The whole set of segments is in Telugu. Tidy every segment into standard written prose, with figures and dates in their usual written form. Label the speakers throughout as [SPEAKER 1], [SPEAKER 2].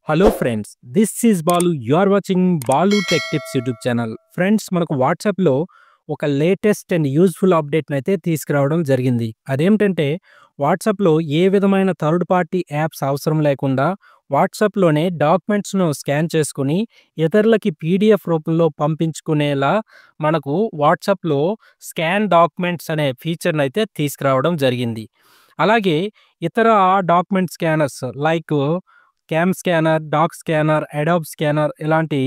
[SPEAKER 1] Hello friends, this is Balu. You are watching Balu tech tips YouTube channel. Friends, మనకు వాట్సాప్లో ఒక లేటెస్ట్ అండ్ యూజ్ఫుల్ అప్డేట్ని అయితే తీసుకురావడం జరిగింది. అదేమిటంటే వాట్సాప్లో ఏ విధమైన థర్డ్ పార్టీ యాప్స్ అవసరం లేకుండా వాట్సాప్లోనే డాక్యుమెంట్స్ను స్కాన్ చేసుకుని ఇతరులకి పీడిఎఫ్ రూపంలో పంపించుకునేలా మనకు వాట్సాప్లో స్కాన్ డాక్యుమెంట్స్ అనే ఫీచర్ని అయితే తీసుకురావడం జరిగింది. అలాగే ఇతర document scanners like cam scanner, doc scanner, Adobe scanner ఇలాంటి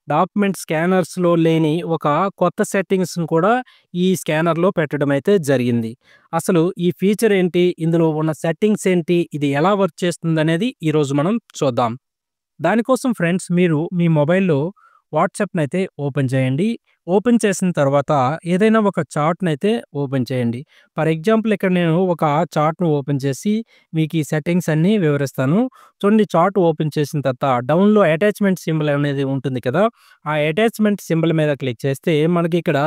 [SPEAKER 1] డాక్యుమెంట్ స్కానర్స్‌లో లేని ఒక కొత్త సెట్టింగ్స్‌ని కూడా ఈ స్కానర్‌లో పెట్టడం అయితే జరిగింది. అసలు ఈ ఫీచర్ ఏంటి? ఇందులో ఉన్న సెట్టింగ్స్ ఏంటి? ఇది ఎలా వర్క్ చేస్తుందనేది ఈరోజు మనం చూద్దాం. దానికోసం ఫ్రెండ్స్, మీరు మీ మొబైల్‌లో వాట్సాప్‌నైతే ఓపెన్ చేయండి. ఓపెన్ చేసిన తర్వాత ఏదైనా ఒక చార్ట్‌నైతే ఓపెన్ చేయండి. ఫర్ ఎగ్జాంపుల్ ఇక్కడ నేను ఒక చార్ట్‌ను ఓపెన్ చేసి మీకు ఈ సెట్టింగ్స్ అన్నీ వివరిస్తాను. చూడండి, చార్ట్ ఓపెన్ చేసిన తర్వాత డౌన్‌లో అటాచ్‌మెంట్ సింబల్ అనేది ఉంటుంది కదా! ఆ అటాచ్‌మెంట్ సింబల్ మీద క్లిక్ చేస్తే మనకి ఇక్కడ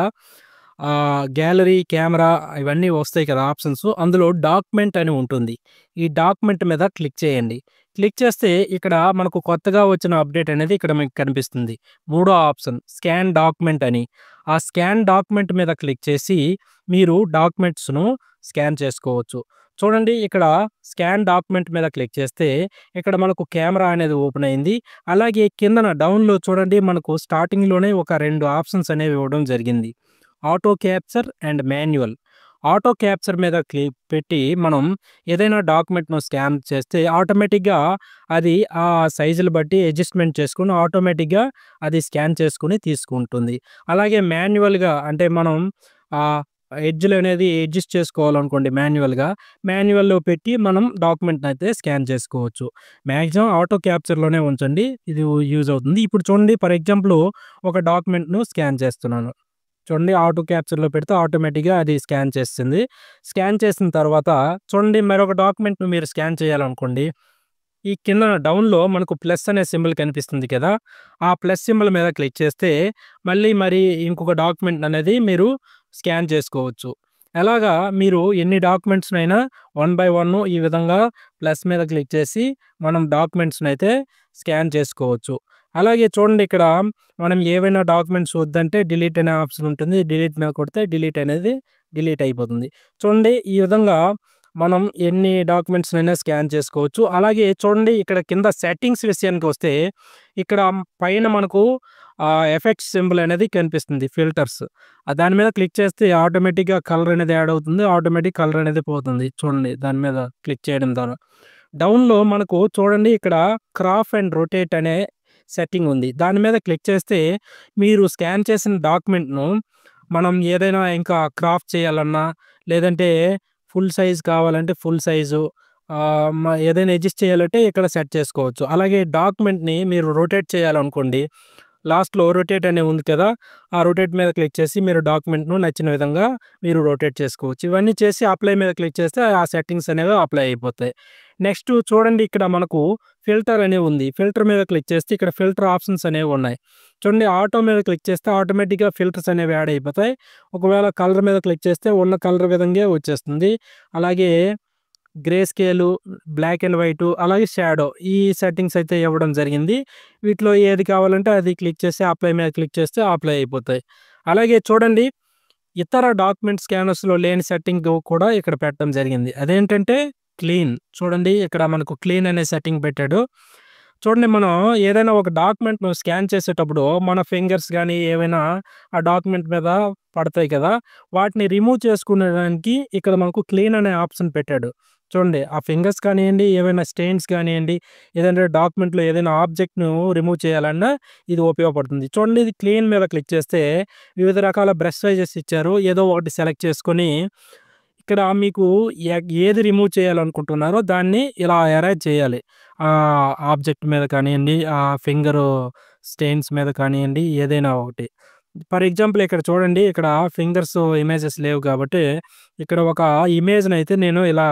[SPEAKER 1] గ్యాలరీ, కెమెరా ఇవన్నీ వస్తాయి కదా ఆప్షన్స్. అందులో డాక్యుమెంట్ అని ఉంటుంది. ఈ డాక్యుమెంట్ మీద క్లిక్ చేయండి. క్లిక్ చేస్తే ఇక్కడ మనకు కొత్తగా వచ్చిన అప్డేట్ అనేది ఇక్కడ మీకు కనిపిస్తుంది. మూడో ఆప్షన్ స్కాన్ డాక్యుమెంట్ అని. ఆ స్కాన్ డాక్యుమెంట్ మీద క్లిక్ చేసి మీరు డాక్యుమెంట్స్‌ను స్కాన్ చేసుకోవచ్చు. చూడండి, ఇక్కడ స్కాన్ డాక్యుమెంట్ మీద క్లిక్ చేస్తే ఇక్కడ మనకు కెమెరా అనేది ఓపెన్ అయింది. అలాగే కిందన డౌన్‌లో చూడండి, మనకు స్టార్టింగ్‌లోనే ఒక 2 ఆప్షన్స్ అనేవి ఇవ్వడం జరిగింది. Auto capture and manual. Auto capture మీద పెట్టి మనం ఏదైనా డాక్యుమెంట్‌ను స్కాన్ చేస్తే ఆటోమేటిక్‌గా అది ఆ సైజులు బట్టి అడ్జస్ట్‌మెంట్ చేసుకొని ఆటోమేటిక్‌గా అది స్కాన్ చేసుకొని తీసుకుంటుంది. అలాగే మాన్యువల్‌గా అంటే మనం ఎడ్జ్‌లనేది అడ్జస్ట్ చేసుకోవాలనుకోండి మాన్యువల్‌లో పెట్టి మనం డాక్యుమెంట్‌నైతే స్కాన్ చేసుకోవచ్చు. మాక్సిమం ఆటో క్యాప్చర్‌లోనే ఉంచండి. ఇది యూజ్ అవుతుంది. ఇప్పుడు చూడండి, ఫర్ ఎగ్జాంపుల్ ఒక డాక్యుమెంట్‌ను స్కాన్ చేస్తున్నాను. చూడండి, ఆటో క్యాప్చర్‌లో పెడితే ఆటోమేటిక్‌గా అది స్కాన్ చేస్తుంది. స్కాన్ చేసిన తర్వాత చూడండి, మరొక డాక్యుమెంట్‌ను మీరు స్కాన్ చేయాలనుకోండి. ఈ కింద డౌన్‌లో మనకు ప్లస్ అనే సింబల్ కనిపిస్తుంది కదా! ఆ ప్లస్ సింబల్ మీద క్లిక్ చేస్తే మరి ఇంకొక డాక్యుమెంట్ అనేది మీరు స్కాన్ చేసుకోవచ్చు. ఎలాగా మీరు ఎన్ని డాక్యుమెంట్స్‌నైనా వన్ బై వన్ ఈ విధంగా ప్లస్ మీద క్లిక్ చేసి మనం డాక్యుమెంట్స్‌నైతే స్కాన్ చేసుకోవచ్చు. అలాగే చూడండి, ఇక్కడ మనం ఏవైనా డాక్యుమెంట్స్ వద్దంటే డిలీట్ అనే ఆప్షన్ ఉంటుంది. డిలీట్ మీద కొడితే డిలీట్ అనేది డిలీట్ అయిపోతుంది. చూడండి, ఈ విధంగా మనం ఎన్ని డాక్యుమెంట్స్‌నైనా స్కాన్ చేసుకోవచ్చు. అలాగే చూడండి, ఇక్కడ కింద సెట్టింగ్స్ విషయానికొస్తే ఇక్కడ పైన మనకు ఎఫెక్ట్స్ సింబల్ అనేది కనిపిస్తుంది, ఫిల్టర్స్. దాని మీద క్లిక్ చేస్తే ఆటోమేటిక్‌గా కలర్ అనేది యాడ్ అవుతుంది. ఆటోమేటిక్ కలర్ అనేది పోతుంది. చూడండి, దాని మీద క్లిక్ చేయడం ద్వారా. డౌన్‌లో మనకు చూడండి, ఇక్కడ క్రాప్ అండ్ రొటేట్ అనే సెట్టింగ్ ఉంది. దాని మీద క్లిక్ చేస్తే మీరు స్కాన్ చేసిన డాక్యుమెంట్‌ను మనం ఏదైనా ఇంకా క్రాప్ చేయాలన్నా, లేదంటే ఫుల్ సైజ్ కావాలంటే ఫుల్ సైజు, ఏదైనా అడ్జస్ట్ చేయాలంటే ఇక్కడ సెట్ చేసుకోవచ్చు. అలాగే డాక్యుమెంట్‌ని మీరు రొటేట్ చేయాలనుకోండి, లాస్ట్‌లో రొటేట్ అని ఉంది కదా! ఆ రొటేట్ మీద క్లిక్ చేసి మీరు డాక్యుమెంట్‌ను నచ్చిన విధంగా మీరు రొటేట్ చేసుకోవచ్చు. ఇవన్నీ చేసి అప్లై మీద క్లిక్ చేస్తే ఆ సెట్టింగ్స్ అనేవి అప్లై అయిపోతాయి. నెక్స్ట్ చూడండి, ఇక్కడ మనకు ఫిల్టర్ అని ఉంది. ఫిల్టర్ మీద క్లిక్ చేస్తే ఇక్కడ ఫిల్టర్ ఆప్షన్స్ అనేవి ఉన్నాయి. చూడండి, ఆటో మీద క్లిక్ చేస్తే ఆటోమేటిక్‌గా ఫిల్టర్స్ అనేవి యాడ్ అయిపోతాయి. ఒకవేళ కలర్ మీద క్లిక్ చేస్తే ఉన్న కలర్ విధంగే వచ్చేస్తుంది. అలాగే grey scale, black and white, అలాగే షాడో ఈ సెట్టింగ్స్ అయితే ఇవ్వడం జరిగింది. వీటిలో ఏది కావాలంటే అది క్లిక్ చేసి అప్లై మీద క్లిక్ చేస్తే అప్లై అయిపోతాయి. అలాగే చూడండి, ఇతర డాక్యుమెంట్ స్కానర్స్‌లో లేని సెట్టింగ్ కూడా ఇక్కడ పెట్టడం జరిగింది. అదేంటంటే క్లీన్. చూడండి, ఇక్కడ మనకు క్లీన్ అనే సెట్టింగ్ పెట్టాడు. చూడండి, మనం ఏదైనా ఒక డాక్యుమెంట్‌ను స్కాన్ చేసేటప్పుడు మన ఫింగర్స్ గానీ ఏవైనా ఆ డాక్యుమెంట్ మీద పడతాయి కదా! వాటిని రిమూవ్ చేసుకునేదానికి ఇక్కడ మనకు క్లీన్ అనే ఆప్షన్ పెట్టాడు. చూడండి, ఆ ఫింగర్స్ కానియండి, ఏవైనా స్టెయిన్స్ కానియండి, ఏదంటే డాక్యుమెంట్‌లో ఏదైనా ఆబ్జెక్ట్‌ను రిమూవ్ చేయాలన్నా ఇది ఉపయోగపడుతుంది. చూడండి, ఇది క్లీన్ మీద క్లిక్ చేస్తే వివిధ రకాల బ్రష్ సైజెస్ ఇచ్చారు. ఏదో ఒకటి సెలెక్ట్ చేసుకొని ఇక్కడ మీకు ఏది రిమూవ్ చేయాలనుకుంటున్నారో దాన్ని ఇలా ఎరేజ్ చేయాలి. ఆబ్జెక్ట్ మీద కానియండి, ఫింగరు స్టెయిన్స్ మీద కానియండి, ఏదైనా ఒకటి. ఫర్ ఎగ్జాంపుల్ ఇక్కడ చూడండి, ఇక్కడ ఫింగర్స్ ఇమేజెస్ లేవు కాబట్టి ఇక్కడ ఒక ఇమేజ్‌నైతే నేను ఇలా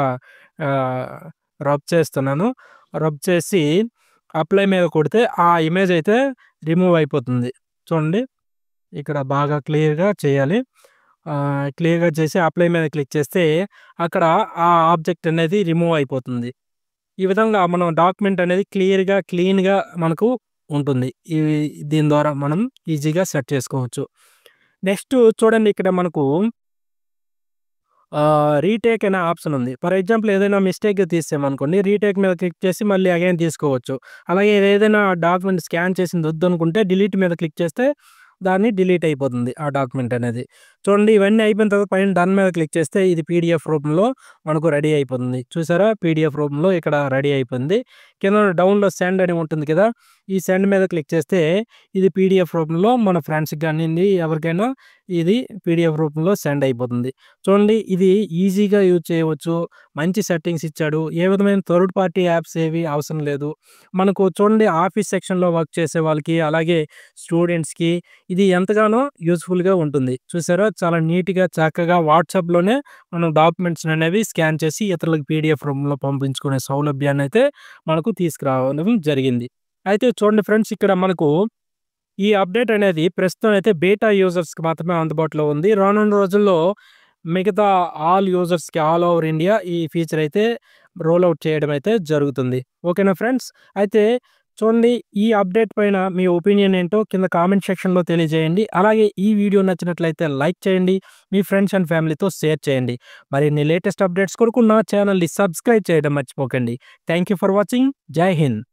[SPEAKER 1] ఆహ్, రబ్ చేస్తున్నాను. రబ్ చేసి అప్లై మీద కొడితే ఆ ఇమేజ్ అయితే రిమూవ్ అయిపోతుంది. చూడండి, ఇక్కడ బాగా క్లియర్‌గా చేయాలి. క్లియర్‌గా చేసి అప్లై మీద క్లిక్ చేస్తే అక్కడ ఆ ఆబ్జెక్ట్ అనేది రిమూవ్ అయిపోతుంది. ఈ విధంగా మనం డాక్యుమెంట్ అనేది క్లీన్‌గా మనకు ఉంటుంది. దీని ద్వారా మనం ఈజీగా సెట్ చేసుకోవచ్చు. నెక్స్ట్ చూడండి ఇక్కడ మనకు రీటేక్ అనే ఆప్షన్ ఉంది. ఫర్ ఎగ్జాంపుల్ ఏదైనా మిస్టేక్‌గా తీసామనుకోండి, రీటేక్ మీద క్లిక్ చేసి మళ్ళీ అగైన్ తీసుకోవచ్చు. అలాగే ఏదైనా డాక్యుమెంట్ స్కాన్ చేసింది వద్దనుకుంటే డిలీట్ మీద క్లిక్ చేస్తే దాన్ని డిలీట్ అయిపోతుంది ఆ డాక్యుమెంట్ అనేది. చూడండి ఇవన్నీ అయిపోయిన తర్వాత పైన డన్ మీద క్లిక్ చేస్తే ఇది పీడీఎఫ్ రూపంలో మనకు రెడీ అయిపోతుంది. చూసారా? పీడీఎఫ్ రూపంలో ఇక్కడ రెడీ అయిపోయింది. కింద డౌన్‌లో సెండ్ అని ఉంటుంది కదా! ఈ సెండ్ మీద క్లిక్ చేస్తే ఇది పీడీఎఫ్ రూపంలో మన ఫ్రెండ్స్‌కి గానియండి ఎవరికైనా ఇది పీడీఎఫ్ రూపంలో సెండ్ అయిపోతుంది. చూడండి ఇది ఈజీగా యూజ్ చేయవచ్చు. మంచి సెట్టింగ్స్ ఇచ్చాడు. ఏ విధమైన థర్డ్ పార్టీ యాప్స్ ఏవి అవసరం లేదు. మనకు చూడండి ఆఫీస్ సెక్షన్‌లో వర్క్ చేసే వాళ్ళకి, అలాగే స్టూడెంట్స్‌కి ఇది ఎంతగానో యూజ్‌ఫుల్‌గా ఉంటుంది. చూసారా? చాలా నీట్‌గా చక్కగా వాట్సాప్‌లోనే మనం డాక్యుమెంట్స్ అనేవి స్కాన్ చేసి ఇతరులకు పీడీఎఫ్ రూపంలో పంపించుకునే సౌలభ్యాన్నయితే మనకు తీసుకురావడం జరిగింది. అయితే చూడండి ఫ్రెండ్స్ ఇక్కడ మనకు ఈ అప్డేట్ అనేది ప్రస్తుతం అయితే బీటా యూజర్స్‌కి మాత్రమే అందుబాటులో ఉంది. రానున్న రోజుల్లో మిగతా ఆల్ యూజర్స్‌కి ఆల్ ఓవర్ ఇండియా ఈ ఫీచర్ అయితే రోల్ ఔట్ చేయడం అయితే జరుగుతుంది. ఓకేనా ఫ్రెండ్స్? అయితే చూడండి ఈ అప్డేట్ పైన మీ ఒపీనియన్ ఏంటో కింద కామెంట్ సెక్షన్‌లో తెలియజేయండి. అలాగే ఈ వీడియో నచ్చినట్లయితే లైక్ చేయండి. మీ ఫ్రెండ్స్ అండ్ ఫ్యామిలీతో షేర్ చేయండి. మరిన్ని లేటెస్ట్ అప్డేట్స్ కొరకు నా ఛానెల్‌ని సబ్స్క్రైబ్ చేయడం మర్చిపోకండి. Thank you for watching. జై హింద్.